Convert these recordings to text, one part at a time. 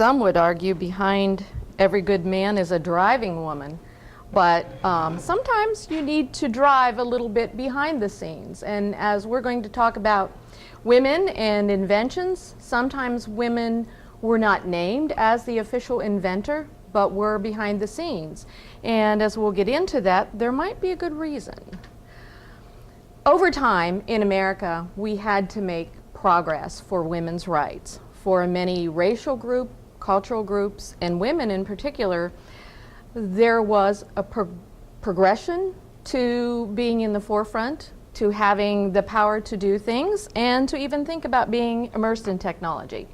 some would argue behind every good man is a driving woman. But sometimes you need to drive a little bit behind the scenes. And as we're going to talk about women and inventions, sometimes women were not named as the official inventor, but were behind the scenes. And as we'll get into that, there might be a good reason. Over time in America, we had to make progress for women's rights. For many racial groups, cultural groups, and women in particular, there was a progression to being in the forefront, to having the power to do things, and to even think about being immersed in technology.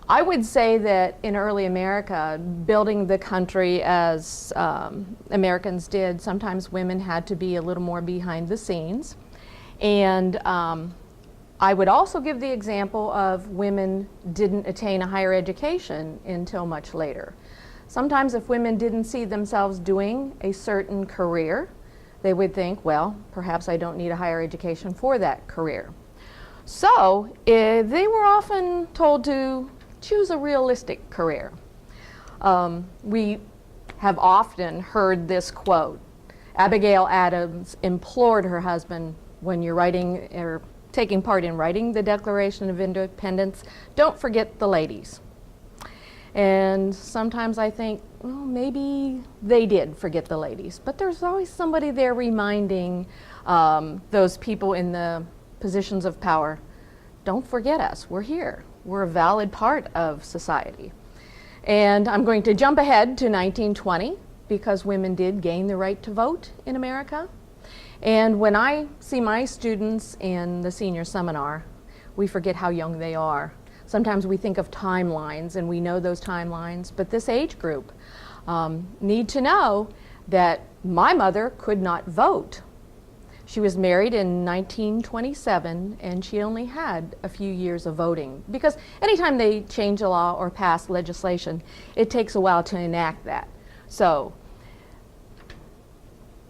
I would say that in early America, building the country as Americans did, sometimes women had to be a little more behind the scenes. And I would also give the example of women didn't attain a higher education until much later. Sometimes if women didn't see themselves doing a certain career, they would think, well, perhaps I don't need a higher education for that career. So they were often told to choose a realistic career. We have often heard this quote. Abigail Adams implored her husband, when you're writing or taking part in writing the Declaration of Independence, don't forget the ladies. And sometimes I think, well, maybe they did forget the ladies, but there's always somebody there reminding those people in the positions of power, don't forget us, we're here. We're a valid part of society. And I'm going to jump ahead to 1920 because women did gain the right to vote in America. And when I see my students in the senior seminar, we forget how young they are. Sometimes we think of timelines and we know those timelines, but this age group need to know that my mother could not vote. She was married in 1927 and she only had a few years of voting because anytime they change a law or pass legislation, it takes a while to enact that. So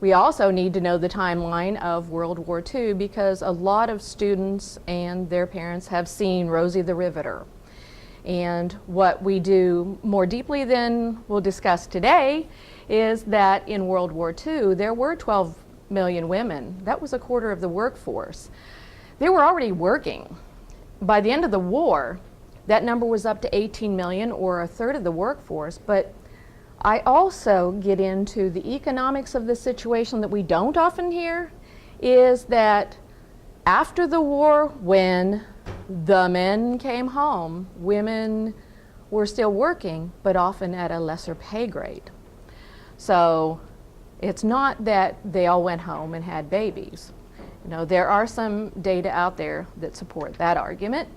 we also need to know the timeline of World War II because a lot of students and their parents have seen Rosie the Riveter. And what we do more deeply than we'll discuss today is that in World War II, there were 12 million women. That was a quarter of the workforce. They were already working. By the end of the war, that number was up to 18 million or a third of the workforce, but I also get into the economics of the situation that we don't often hear, is that after the war, when the men came home, women were still working, but often at a lesser pay grade. So it's not that they all went home and had babies. You know, there are some data out there that support that argument.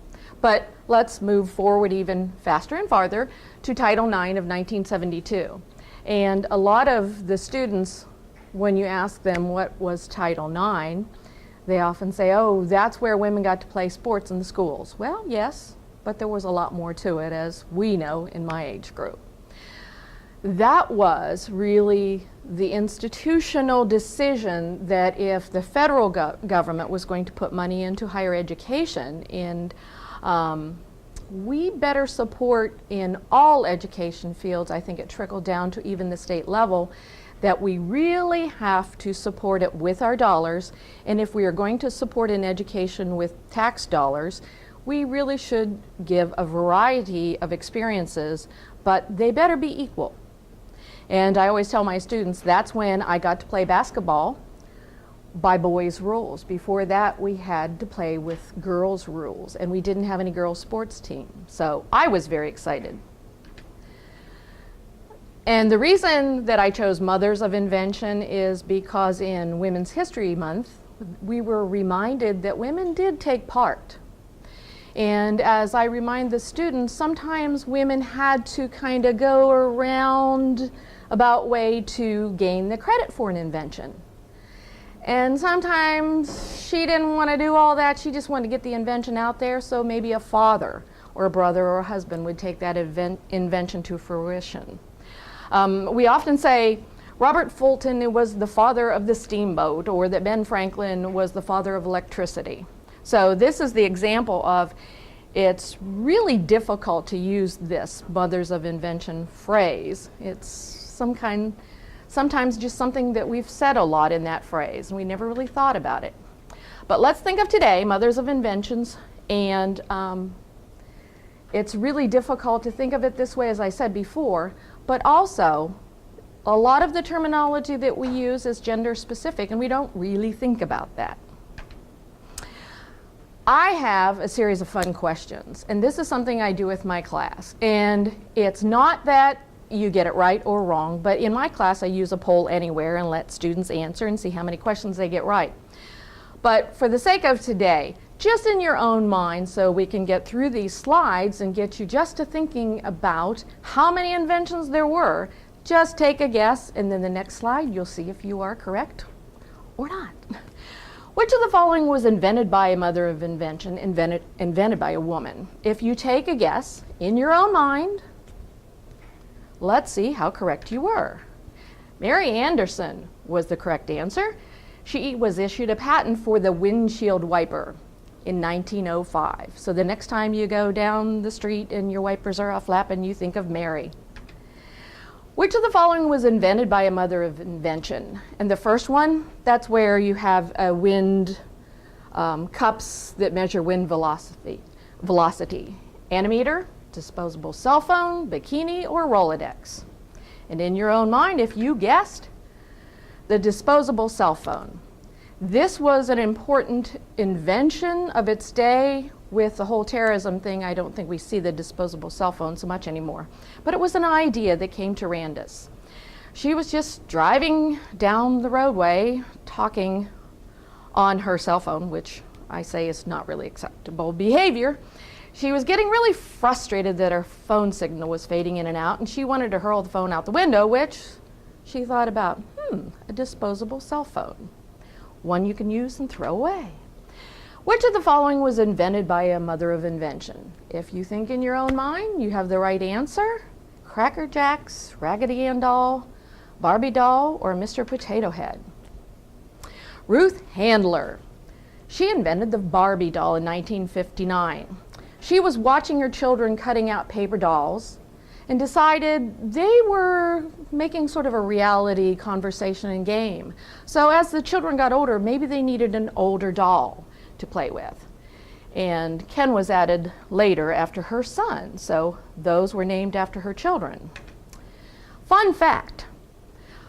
But let's move forward even faster and farther to Title IX of 1972. And a lot of the students, when you ask them what was Title IX, they often say, oh, that's where women got to play sports in the schools. Well, yes, but there was a lot more to it, as we know in my age group. That was really the institutional decision that if the federal government was going to put money into higher education, and we better support in all education fields, I think it trickled down to even the state level, that we really have to support it with our dollars. And if we are going to support an education with tax dollars, we really should give a variety of experiences, but they better be equal. And I always tell my students that's when I got to play basketball by boys' rules. Before that, we had to play with girls' rules, and we didn't have any girls' sports team. So I was very excited. And the reason that I chose Mothers of Invention is because in Women's History Month, we were reminded that women did take part. And as I remind the students, sometimes women had to kind of go around about way to gain the credit for an invention. And sometimes she didn't want to do all that, she just wanted to get the invention out there, so maybe a father or a brother or a husband would take that invention to fruition. We often say Robert Fulton was the father of the steamboat, or that Ben Franklin was the father of electricity. So this is the example of It's really difficult to use this mothers of invention phrase. It's sometimes just something that we've said a lot in that phrase, and we never really thought about it. But let's think of today, mothers of inventions, and it's really difficult to think of it this way, as I said before, but also a lot of the terminology that we use is gender specific, and we don't really think about that. I have a series of fun questions, and this is something I do with my class. And it's not that you get it right or wrong, but in my class I use a poll anywhere and let students answer and see how many questions they get right. But for the sake of today, just in your own mind, so we can get through these slides and get you just to thinking about how many inventions there were, just take a guess, and then the next slide you'll see if you are correct or not. Which of the following was invented by a mother of invention, invented by a woman? If you take a guess in your own mind, let's see how correct you were. Mary Anderson was the correct answer. She was issued a patent for the windshield wiper in 1905. So the next time you go down the street and your wipers are off flapping, you think of Mary. Which of the following was invented by a mother of invention? And the first one, that's where you have a wind cups that measure wind velocity. Anemometer, disposable cell phone, bikini, or Rolodex. And in your own mind, if you guessed, the disposable cell phone. This was an important invention of its day. With the whole terrorism thing, I don't think we see the disposable cell phone so much anymore. But it was an idea that came to Randus. She was just driving down the roadway, talking on her cell phone, which I say is not really acceptable behavior. She was getting really frustrated that her phone signal was fading in and out, and she wanted to hurl the phone out the window, which she thought about, a disposable cell phone. One you can use and throw away. Which of the following was invented by a mother of invention? If you think in your own mind, you have the right answer. Cracker Jacks, Raggedy Ann doll, Barbie doll, or Mr. Potato Head. Ruth Handler. She invented the Barbie doll in 1959. She was watching her children cutting out paper dolls and decided they were making sort of a reality conversation and game. So as the children got older, maybe they needed an older doll to play with. And Ken was added later after her son, so those were named after her children. Fun fact,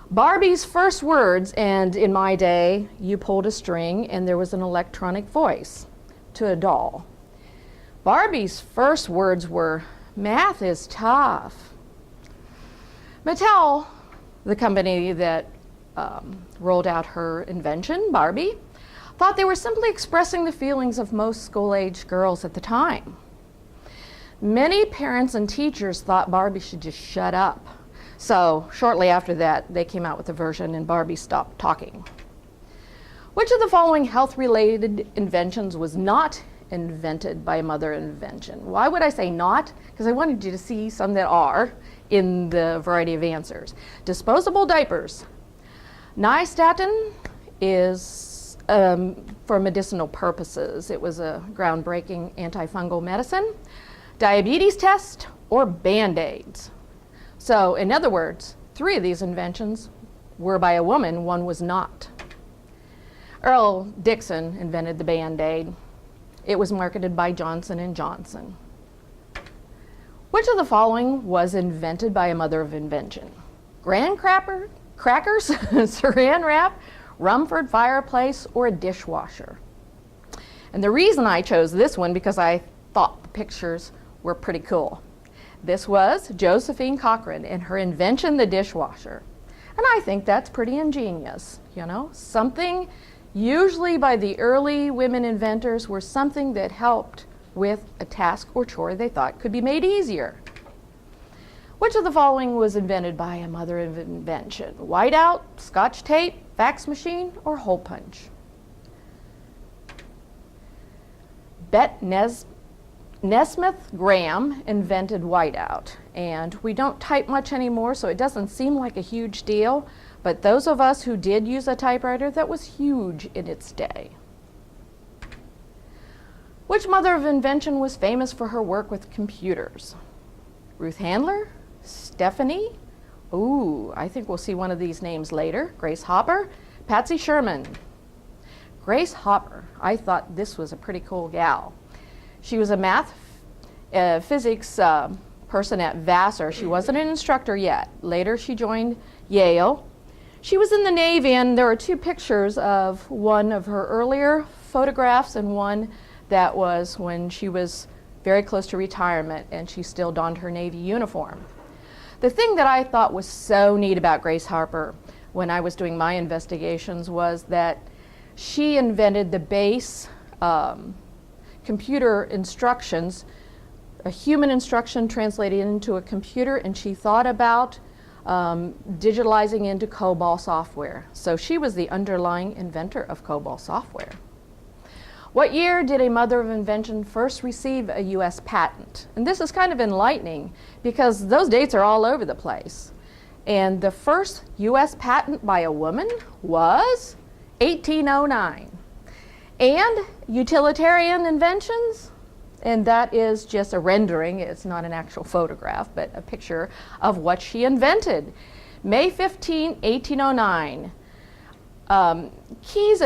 Barbie's first words, and in my day, you pulled a string and there was an electronic voice to a doll. Barbie's first words were, "Math is tough." Mattel, the company that rolled out her invention, Barbie, thought they were simply expressing the feelings of most school-age girls at the time. Many parents and teachers thought Barbie should just shut up. So shortly after that, they came out with a version and Barbie stopped talking. Which of the following health-related inventions was not invented by a mother invention? Why would I say not? Because I wanted you to see some that are in the variety of answers. Disposable diapers. Nystatin is for medicinal purposes. It was a groundbreaking antifungal medicine. Diabetes test or Band-Aids. So in other words, 3 of these inventions were by a woman, 1 was not. Earl Dixon invented the Band-Aid. It was marketed by Johnson & Johnson. Which of the following was invented by a mother of invention? Graham crackers, saran wrap, Rumford fireplace, or a dishwasher? And the reason I chose this one because I thought the pictures were pretty cool. This was Josephine Cochran and her invention, the dishwasher. And I think that's pretty ingenious, you know, something usually by the early women inventors were something that helped with a task or chore they thought could be made easier. Which of the following was invented by a mother of invention? Whiteout, Scotch tape, fax machine, or hole punch? Bet Nesmith Graham invented whiteout, and we don't type much anymore, so it doesn't seem like a huge deal, but those of us who did use a typewriter, that was huge in its day. Which Which mother of invention was famous for her work with computers? Ruth Handler? Stephanie? Ooh, I think we'll see one of these names later. Grace Hopper? Patsy Sherman? Grace Hopper. I thought this was a pretty cool gal. She was a physics person at Vassar. She wasn't an instructor yet. Later she joined Yale. She was in the Navy, and there are two pictures of one of her earlier photographs and one that was when she was very close to retirement and she still donned her Navy uniform. The thing that I thought was so neat about Grace Hopper when I was doing my investigations was that she invented the base computer instructions, a human instruction translated into a computer, and she thought about digitalizing into COBOL software. So she was the underlying inventor of COBOL software. What year did a mother of invention first receive a US patent? And this is kind of enlightening because those dates are all over the place. And the first US patent by a woman was 1809. And utilitarian inventions, and that is just a rendering, it's not an actual photograph, but a picture of what she invented. May 15, 1809. Kies,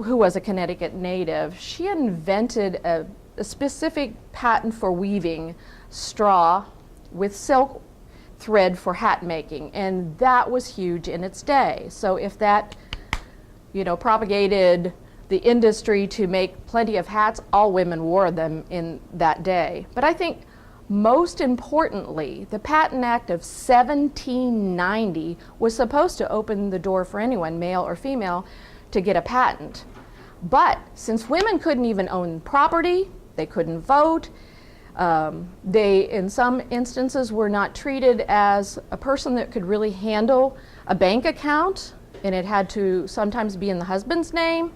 who was a Connecticut native, she invented a specific patent for weaving straw with silk thread for hat making, and that was huge in its day. So if that, propagated the industry to make plenty of hats, all women wore them in that day. But I think most importantly, the Patent Act of 1790 was supposed to open the door for anyone, male or female, to get a patent. But since women couldn't even own property, they couldn't vote, they, in some instances, were not treated as a person that could really handle a bank account, and it had to sometimes be in the husband's name.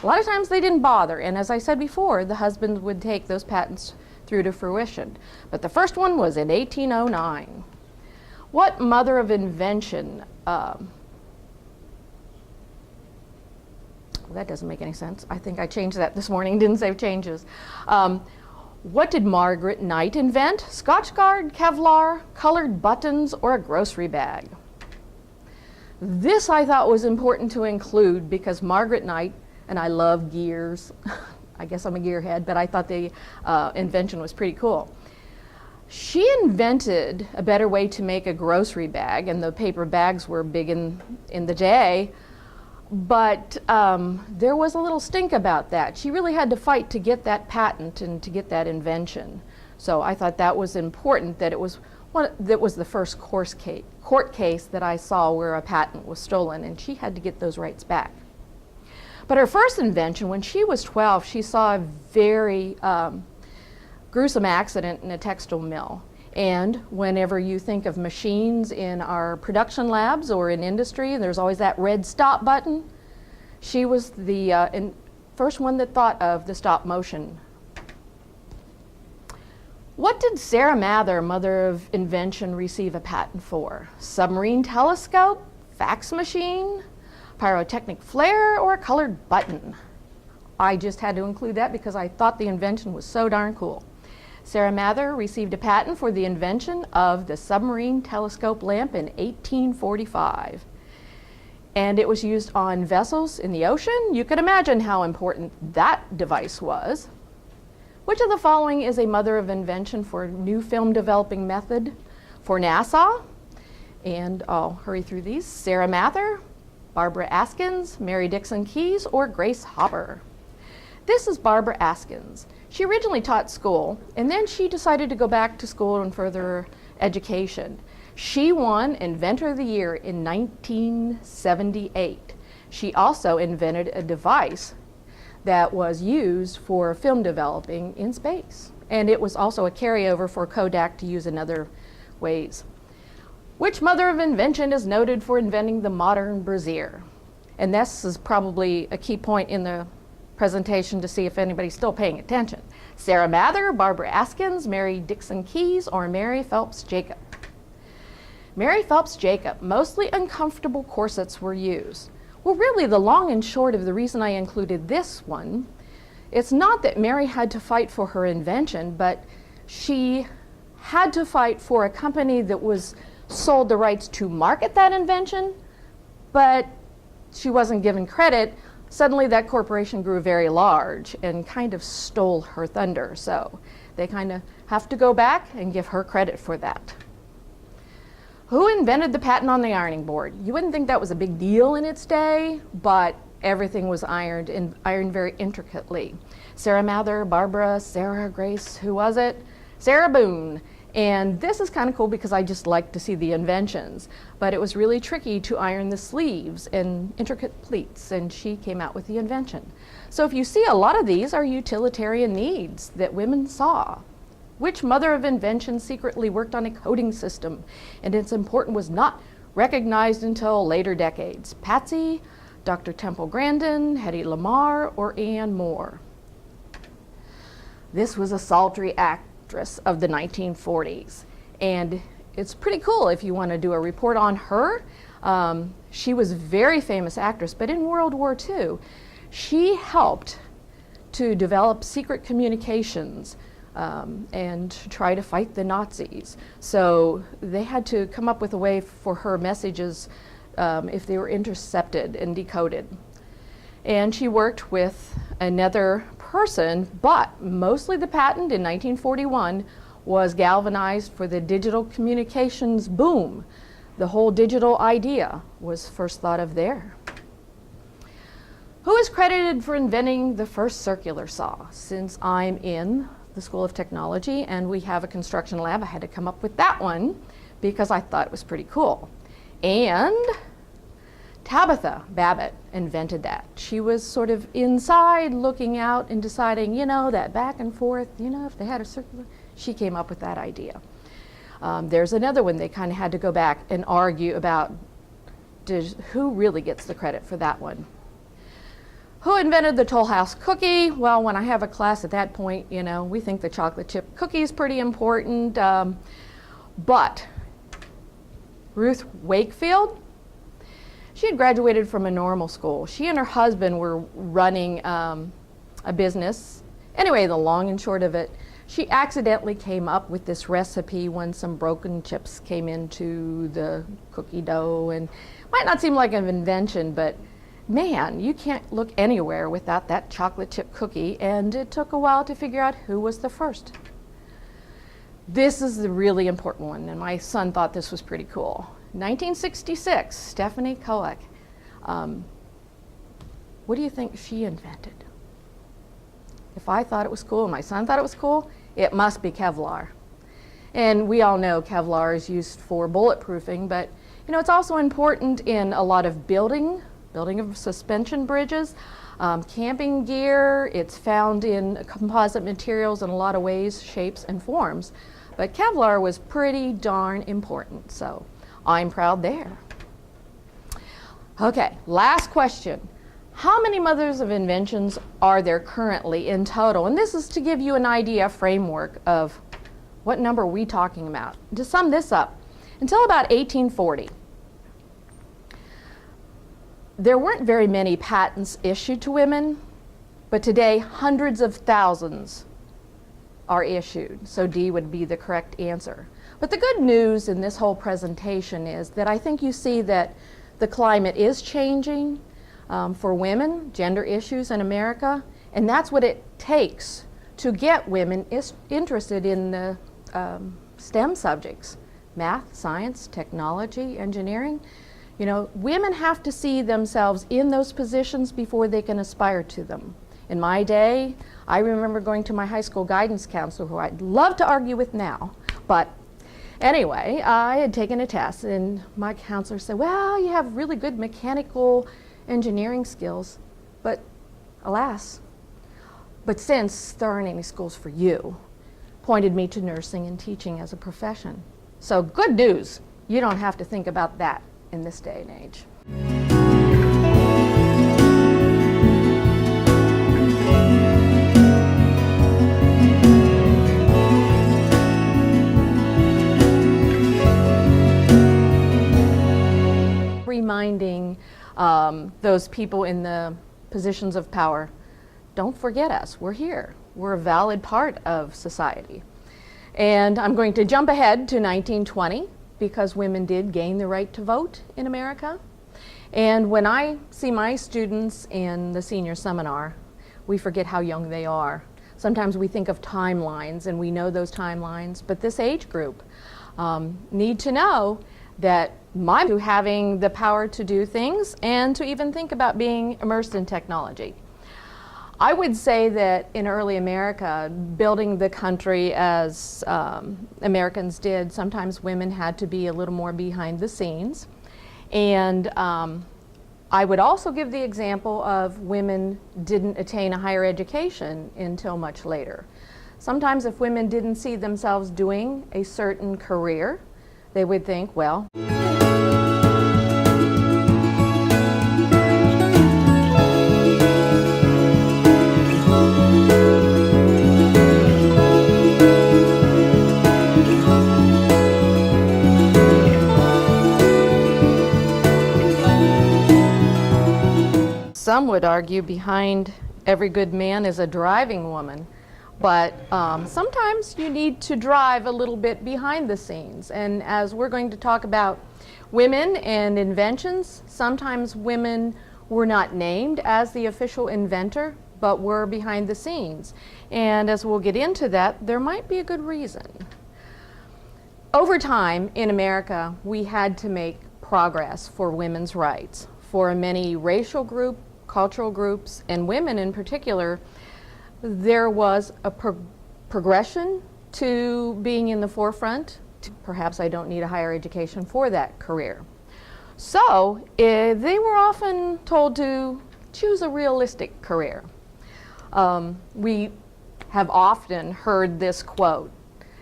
A lot of times they didn't bother, and as I said before, the husband would take those patents through to fruition. But the first one was in 1809. What mother of invention, that doesn't make any sense. I think I changed that this morning, didn't save changes. What did Margaret Knight invent? Scotchgard, Kevlar, colored buttons, or a grocery bag? This I thought was important to include because Margaret Knight, and I love gears, I guess I'm a gearhead, but I thought the invention was pretty cool. She invented a better way to make a grocery bag, and the paper bags were big in the day, but there was a little stink about that. She really had to fight to get that patent and to get that invention. So I thought that was important, that it was the first court case that I saw where a patent was stolen, and she had to get those rights back. But her first invention, when she was 12, she saw a very gruesome accident in a textile mill. And whenever you think of machines in our production labs or in industry, there's always that red stop button. She was the first one that thought of the stop motion. What did Sarah Mather, mother of invention, receive a patent for? Submarine telescope, fax machine, pyrotechnic flare, or a colored button? I just had to include that because I thought the invention was so darn cool. Sarah Mather received a patent for the invention of the submarine telescope lamp in 1845. And it was used on vessels in the ocean. You could imagine how important that device was. Which of the following is a mother of invention for new film developing method for NASA? And I'll hurry through these. Sarah Mather, Barbara Askins, Mary Dixon Kies, or Grace Hopper? This is Barbara Askins. She originally taught school, and then she decided to go back to school and further education. She won Inventor of the Year in 1978. She also invented a device that was used for film developing in space. And it was also a carryover for Kodak to use in other ways. Which mother of invention is noted for inventing the modern brassiere? And this is probably a key point in the presentation to see if anybody's still paying attention. Sarah Mather, Barbara Askins, Mary Dixon Kies, or Mary Phelps Jacob? Mary Phelps Jacob. Mostly uncomfortable corsets were used. Well, really, the long and short of the reason I included this one it's not that Mary had to fight for her invention, but she had to fight for a company that was sold the rights to market that invention, but she wasn't given credit. Suddenly that corporation grew very large and kind of stole her thunder. So they kind of have to go back and give her credit for that. Who invented the patent on the ironing board? You wouldn't think that was a big deal in its day, but everything was ironed and ironed very intricately. Sarah Mather, Barbara, Sarah, Grace, who was it? Sarah Boone. And this is kind of cool because I just like to see the inventions, but it was really tricky to iron the sleeves and intricate pleats, and she came out with the invention. So if you see, a lot of these are utilitarian needs that women saw. Which mother of invention secretly worked on a coding system, and its importance was not recognized until later decades? Patsy, Dr. Temple Grandin, Hedy Lamarr, or Anne Moore? This was a sultry actress of the 1940s, and it's pretty cool if you want to do a report on her. She was a very famous actress, but in World War II, she helped to develop secret communications and try to fight the Nazis. So they had to come up with a way for her messages if they were intercepted and decoded. And she worked with another person, but mostly the patent in 1941 was galvanized for the digital communications boom. The whole digital idea was first thought of there. Who is credited for inventing the first circular saw? Since I'm in the School of Technology and we have a construction lab, I had to come up with that one because I thought it was pretty cool. And Tabitha Babbitt invented that. She was sort of inside looking out and deciding, you know, that back and forth, you know, if they had a circular, she came up with that idea. There's another one they kind of had to go back and argue about who really gets the credit for that one. Who invented the Toll House cookie? Well, when I have a class at that point, you know, we think the chocolate chip cookie is pretty important, but Ruth Wakefield, she had graduated from a normal school. She and her husband were running a business. Anyway, the long and short of it, she accidentally came up with this recipe when some broken chips came into the cookie dough, and might not seem like an invention, but man, you can't look anywhere without that chocolate chip cookie, and it took a while to figure out who was the first. This is the really important one, and my son thought this was pretty cool. 1966, Stephanie Koech. What do you think she invented? If I thought it was cool and my son thought it was cool, it must be Kevlar. And we all know Kevlar is used for bulletproofing, but you know, it's also important in a lot of building of suspension bridges, camping gear. It's found in composite materials in a lot of ways, shapes, and forms. But Kevlar was pretty darn important, so I'm proud there. Okay, last question. How many mothers of inventions are there currently in total? And this is to give you an idea, framework of what number are we talking about. To sum this up, until about 1840, there weren't very many patents issued to women, but today hundreds of thousands are issued, so D would be the correct answer. But the good news in this whole presentation is that I think you see that the climate is changing for women, gender issues in America, and that's what it takes to get women interested in the STEM subjects, math, science, technology, engineering. You know, women have to see themselves in those positions before they can aspire to them. In my day, I remember going to my high school guidance counselor, who I'd love to argue with now, but anyway, I had taken a test and my counselor said, well, you have really good mechanical engineering skills, but alas, but since there aren't any schools for you, pointed me to nursing and teaching as a profession. So good news, you don't have to think about that in this day and age. Reminding those people in the positions of power don't forget us. We're here. We're a valid part of society. And I'm going to jump ahead to 1920 because women did gain the right to vote in America. And when I see my students in the senior seminar, we forget how young they are. Sometimes we think of timelines and we know those timelines, but this age group need to know that having the power to do things and to even think about being immersed in technology. I would say that in early America, building the country as Americans did, sometimes women had to be a little more behind the scenes. And I would also give the example of women didn't attain a higher education until much later. Sometimes if women didn't see themselves doing a certain career, they would think, well, some would argue behind every good man is a driving woman, but sometimes you need to drive a little bit behind the scenes. And as we're going to talk about women and inventions, sometimes women were not named as the official inventor, but were behind the scenes. And as we'll get into that, there might be a good reason. Over time in America, we had to make progress for women's rights. For many racial groups, cultural groups, and women in particular, there was a progression to being in the forefront. Perhaps I don't need a higher education for that career. So they were often told to choose a realistic career. We have often heard this quote.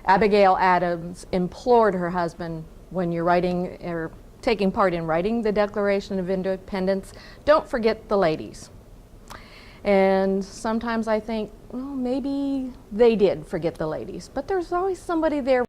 Abigail Adams implored her husband, when you're writing or taking part in writing the Declaration of Independence, don't forget the ladies. And sometimes I think, well, maybe they did forget the ladies, but there's always somebody there